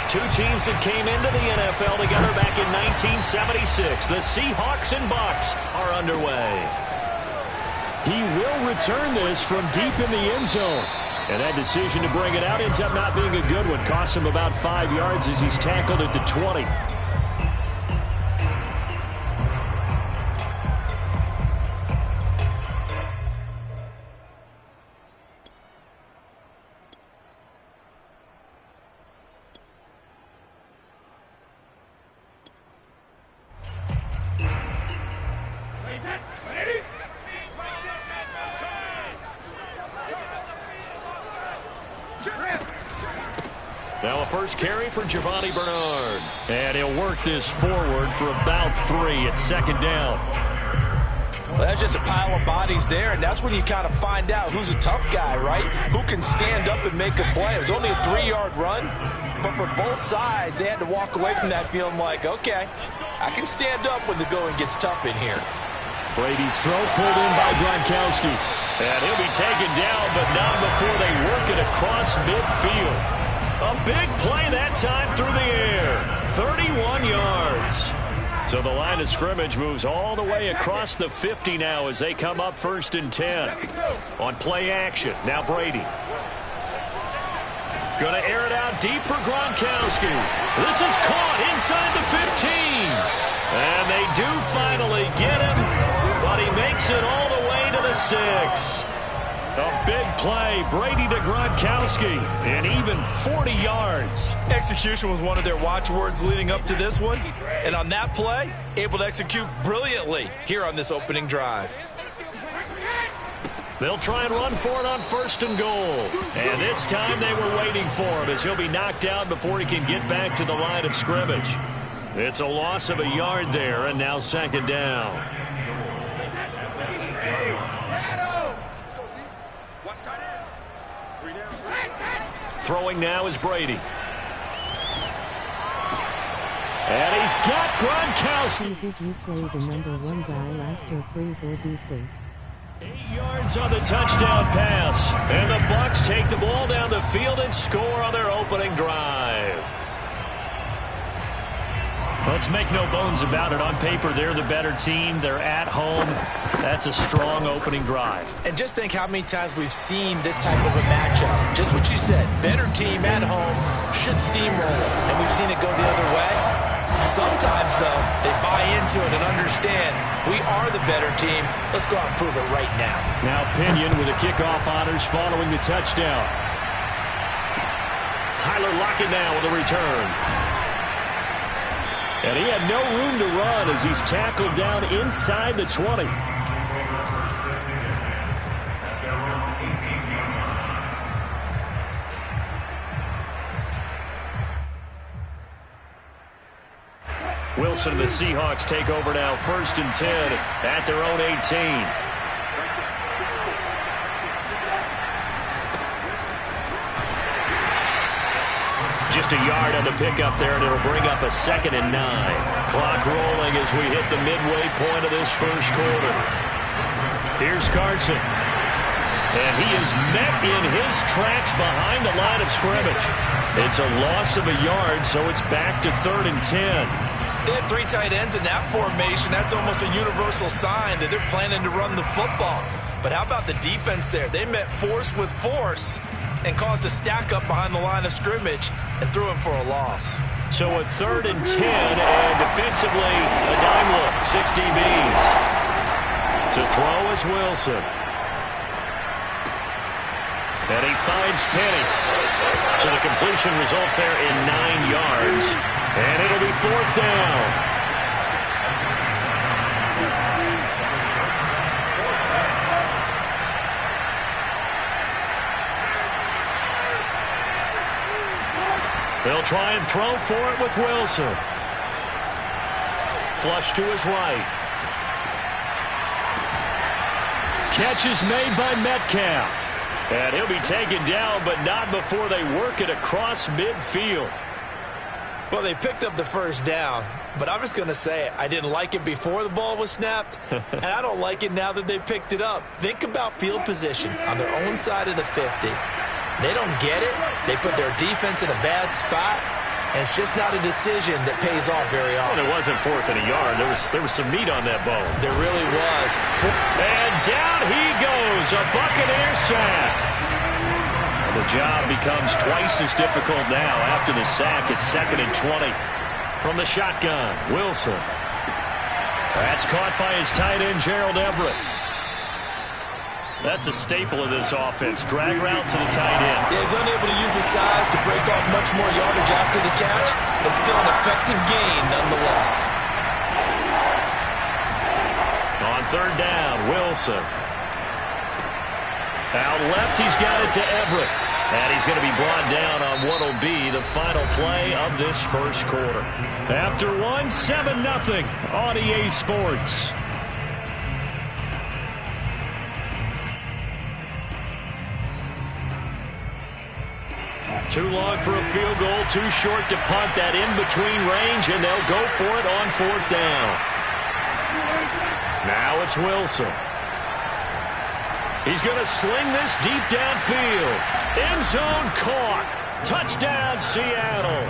Two teams that came into the NFL together back in 1976. The Seahawks and Bucs are underway. He will return this from deep in the end zone. And that decision to bring it out ends up not being a good one. Costs him about 5 yards as he's tackled at the 20. Now a first carry for Giovanni Bernard. And he'll work this forward for about 3 at second down. Well, that's just a pile of bodies there, and that's when you kind of find out who's a tough guy, right? Who can stand up and make a play. It was only a 3-yard run, but for both sides, they had to walk away from that feeling like, okay, I can stand up when the going gets tough in here. Brady's throw pulled in by Gronkowski. And he'll be taken down, but not before they work it across midfield. A big play that time through the air. 31 yards. So the line of scrimmage moves all the way across the 50 now as they come up 1st and 10. On play action, now Brady. Going to air it out deep for Gronkowski. This is caught inside the 15. And they do finally get him, but he makes it all the way to the 6. A big play, Brady to Gronkowski, and even 40 yards. Execution was one of their watchwords leading up to this one. And on that play, able to execute brilliantly here on this opening drive. They'll try and run for it on 1st and goal. And this time they were waiting for him as he'll be knocked down before he can get back to the line of scrimmage. It's a loss of a yard there, and now 2nd down. Throwing now is Brady. And he's got Gronkowski. Did you play the #1 guy last or freeze or desync? 8 yards on the touchdown pass. And the Bucs take the ball down the field and score on their opening drive. Let's make no bones about it. On paper, they're the better team. They're at home. That's a strong opening drive. And just think how many times we've seen this type of a matchup. Just what you said. Better team at home should steamroll. And we've seen it go the other way. Sometimes, though, they buy into it and understand we are the better team. Let's go out and prove it right now. Now Pinion with the kickoff honors following the touchdown. Tyler Lockett now with a return. And he had no room to run as he's tackled down inside the 20. Wilson and the Seahawks take over now 1st and 10 at their own 18. Just a yard on the pickup there, and it'll bring up a 2nd and 9. Clock rolling as we hit the midway point of this first quarter. Here's Carson. And he is met in his tracks behind the line of scrimmage. It's a loss of a yard, so it's back to 3rd and 10. They had 3 tight ends in that formation. That's almost a universal sign that they're planning to run the football. But how about the defense there? They met force with force and caused a stack up behind the line of scrimmage and threw him for a loss. So a 3rd and 10, and defensively a dime look, 6 DBs. To throw is Wilson. And he finds Penny. So the completion results there in 9 yards. And it'll be 4th down. They'll try and throw for it with Wilson. Flush to his right. Catch is made by Metcalf. And he'll be taken down, but not before they work it across midfield. Well, they picked up the 1st down, but I'm just going to say I didn't like it before the ball was snapped, and I don't like it now that they picked it up. Think about field position on their own side of the 50. They don't get it. They put their defense in a bad spot. and it's just not a decision that pays off very often. Well, it wasn't 4th and a yard. There was some meat on that bone. There really was. And down he goes, a Buccaneer sack. And the job becomes twice as difficult now after the sack. It's 2nd and 20 from the shotgun. Wilson. That's caught by his tight end, Gerald Everett. That's a staple of this offense. Drag route to the tight end. Yeah, he's unable to use his size to break off much more yardage after the catch, but still an effective gain nonetheless. On 3rd down, Wilson. Out left, he's got it to Everett. And he's going to be brought down on what will be the final play of this first quarter. After one, 7-0 on EA Sports. Too long for a field goal, too short to punt that in-between range, and they'll go for it on 4th down. Now it's Wilson. He's going to sling this deep downfield. End zone caught. Touchdown, Seattle.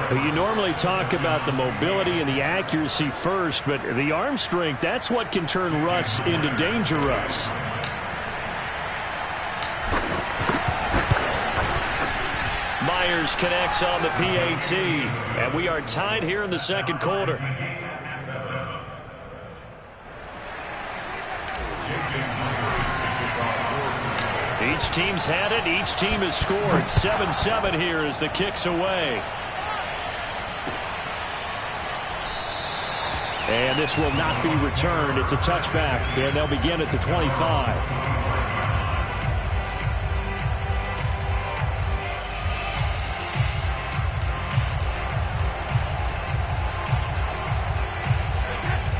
Well, you normally talk about the mobility and the accuracy first, but the arm strength, that's what can turn Russ into Danger Russ. Myers connects on the PAT, and we are tied here in the second quarter. Each team's had it. Each team has scored. 7-7 here as the kick's away. And this will not be returned. It's a touchback, and they'll begin at the 25.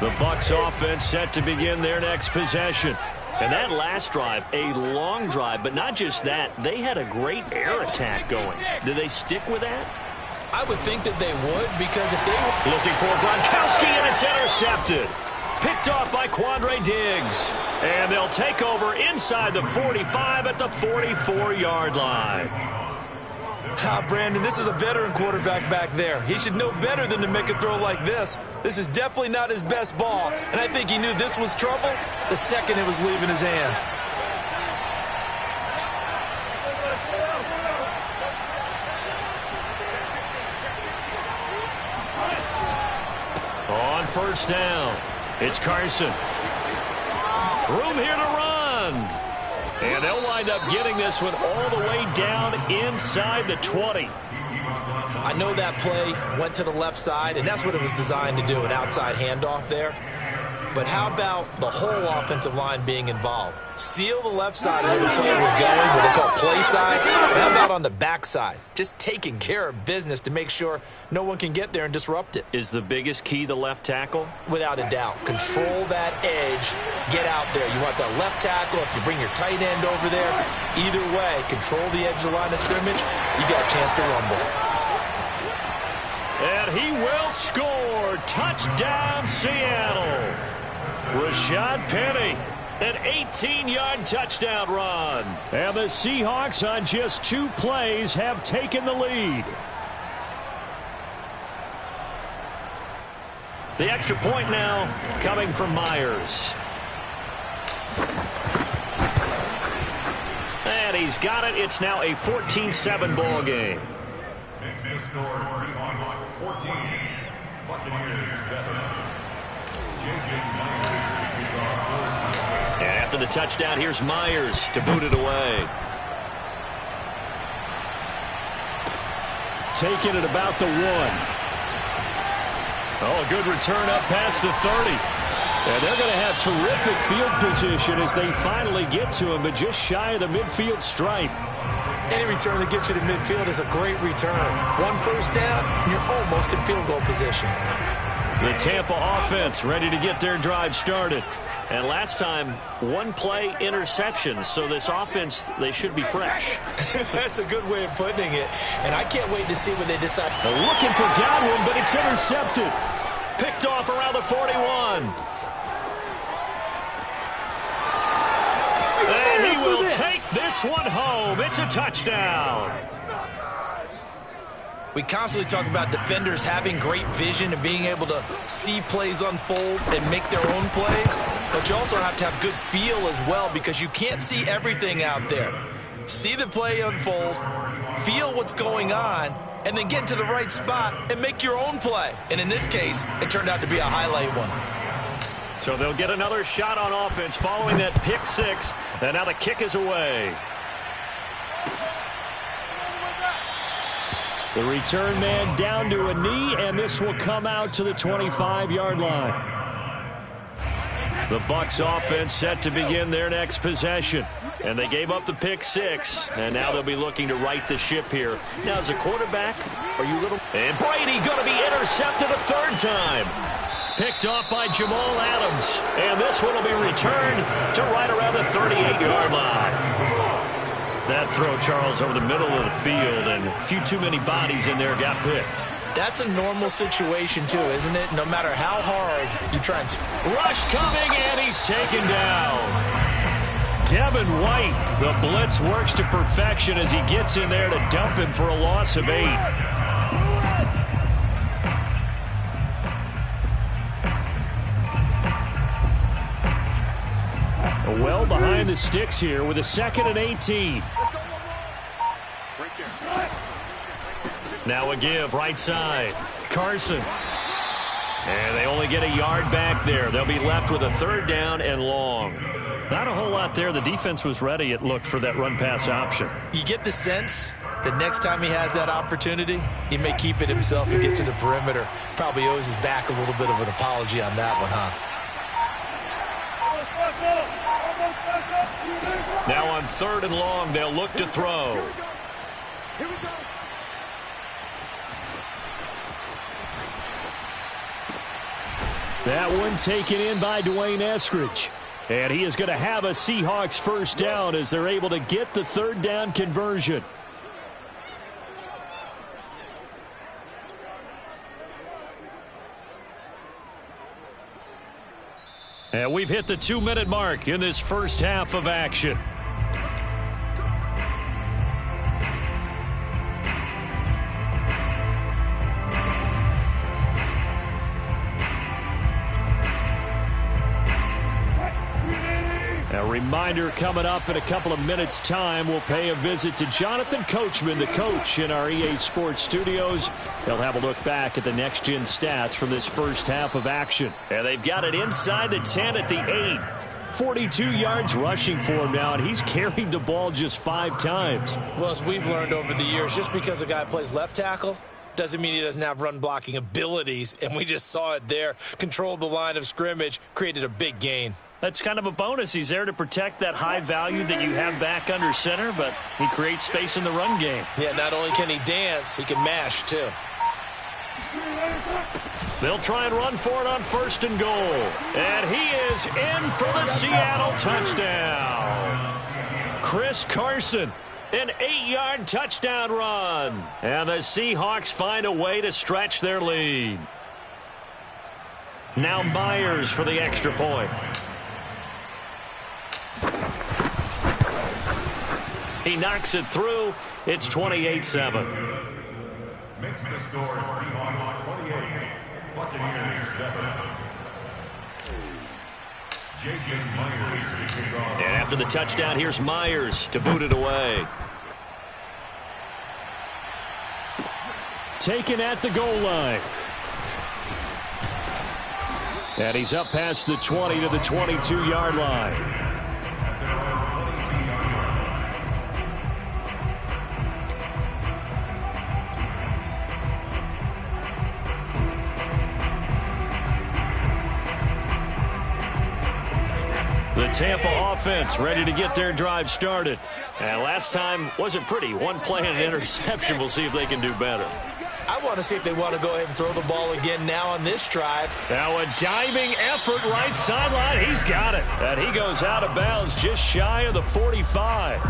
The Bucs offense set to begin their next possession. And that last drive, a long drive, but not just that. They had a great air attack going. Do they stick with that? I would think that they would, because if they were looking for Gronkowski, and it's intercepted. Picked off by Quandre Diggs. And they'll take over inside the 45 at the 44-yard line. Brandon, this is a veteran quarterback back there. He should know better than to make a throw like this. This is definitely not his best ball, and I think he knew this was trouble the second it was leaving his hand. On 1st down, it's Carson. Room here to run. And they'll wind up getting this one all the way down inside the 20. I know that play went to the left side, and that's what it was designed to do, an outside handoff there. But how about the whole offensive line being involved? Seal the left side where the play was going, what they call play side. But how about on the back side? Just taking care of business to make sure no one can get there and disrupt it. Is the biggest key the left tackle? Without a doubt. Control that edge. Get out there. You want that left tackle. If you bring your tight end over there, either way, control the edge of the line of scrimmage. You got a chance to rumble. And he will score. Touchdown, Seattle. Rashad Penny, an 18-yard touchdown run. And the Seahawks on just 2 plays have taken the lead. The extra point now coming from Myers. And he's got it. It's now a 14-7 ball game. Next to score, Seahawks 14, Buccaneers 7. And after the touchdown, here's Myers to boot it away. Taking it about the 1. Oh, a good return up past the 30. And they're going to have terrific field position as they finally get to him, but just shy of the midfield stripe. Any return that gets you to midfield is a great return. 1 first down, you're almost in field goal position. The Tampa offense ready to get their drive started. And last time, 1 play interception. So this offense, they should be fresh. That's a good way of putting it. And I can't wait to see what they decide. They're looking for Godwin, but it's intercepted. Picked off around the 41. And he will take this one home. It's a touchdown. We constantly talk about defenders having great vision and being able to see plays unfold and make their own plays, but you also have to have good feel as well because you can't see everything out there. See the play unfold, feel what's going on, and then get into the right spot and make your own play. And in this case, it turned out to be a highlight one. So they'll get another shot on offense following that pick six, and now the kick is away. The return man down to a knee, and this will come out to the 25-yard line. The Bucs offense set to begin their next possession. And they gave up the pick six, and now they'll be looking to right the ship here. Now, as a quarterback, are you little... And Brady going to be intercepted a third time. Picked off by Jamal Adams. And this one will be returned to right around the 38-yard line. That throw, Charles, over the middle of the field, and a few too many bodies in there got picked. That's a normal situation, too, isn't it? No matter how hard you try and... Rush coming, and he's taken down. Devin White, the blitz works to perfection as he gets in there to dump him for a loss of 8. Well behind the sticks here with a 2nd and 18. Now a give right side. Carson. And they only get a yard back there. They'll be left with a 3rd down and long. Not a whole lot there. The defense was ready, it looked, for that run-pass option. You get the sense that next time he has that opportunity, he may keep it himself and get to the perimeter. Probably owes his back a little bit of an apology on that one, huh? Now on 3rd and long, they'll look to throw. Here we go. That one taken in by Dwayne Eskridge. And he is going to have a Seahawks 1st down as they're able to get the 3rd down conversion. And we've hit the 2-minute mark in this first half of action. A reminder coming up in a couple of minutes' time. We'll pay a visit to Jonathan Coachman, the coach in our EA Sports studios. They'll have a look back at the next-gen stats from this first half of action. And they've got it inside the 10 at the 8. 42 yards rushing for him now, and he's carried the ball just 5 times. Well, as we've learned over the years, just because a guy plays left tackle doesn't mean he doesn't have run-blocking abilities, and we just saw it there. Controlled the line of scrimmage, created a big gain. That's kind of a bonus. He's there to protect that high value that you have back under center, but he creates space in the run game. Yeah, not only can he dance, he can mash, too. They'll try and run for it on 1st and goal. And he is in for the Seattle touchdown. Chris Carson, an 8-yard touchdown run. And the Seahawks find a way to stretch their lead. Now Myers for the extra point. He knocks it through. It's 28-7. Makes the score Seahawks 28, Buccaneers 7. Jason Myers to kick off. And after the touchdown, here's Myers to boot it away. Taken at the goal line. And he's up past the 20 to the 22-yard line. The Tampa offense ready to get their drive started. And last time wasn't pretty. One play and an interception. We'll see if they can do better. I want to see if they want to go ahead and throw the ball again now on this drive. Now a diving effort right sideline. He's got it. And he goes out of bounds just shy of the 45.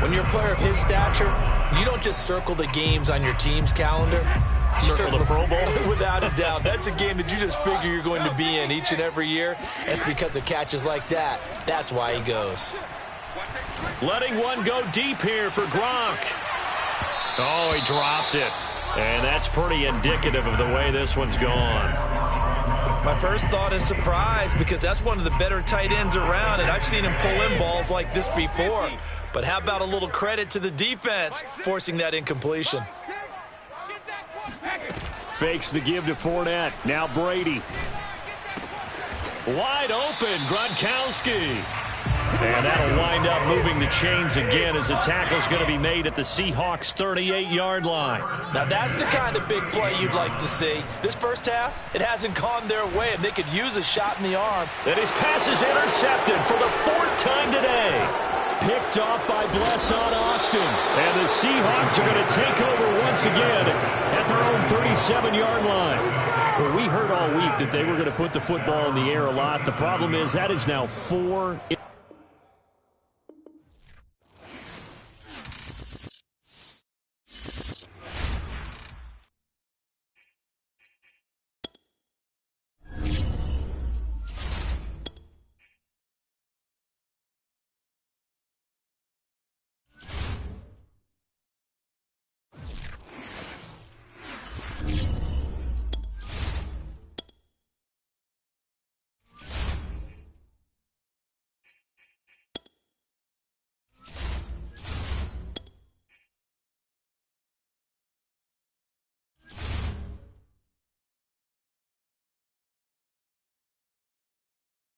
When you're a player of his stature, you don't just circle the games on your team's calendar. You circle the Pro Bowl? Without a doubt. That's a game that you just figure you're going to be in each and every year. It's because of catches like that. That's why he goes. Letting one go deep here for Gronk. Oh, he dropped it. And that's pretty indicative of the way this one's gone. My first thought is surprise because that's one of the better tight ends around, and I've seen him pull in balls like this before. But how about a little credit to the defense forcing that incompletion? Fakes the give to Fournette. Now Brady. Wide open, Gronkowski. And that'll wind up moving the chains again as the tackle's going to be made at the Seahawks' 38-yard line. Now that's the kind of big play you'd like to see. This first half, it hasn't gone their way, and they could use a shot in the arm. And his pass is intercepted for the 4th time today. Picked off by Blesson Austin. And the Seahawks are going to take over once again at their own 37-yard line. Well, we heard all week that they were going to put the football in the air a lot. The problem is that is now 4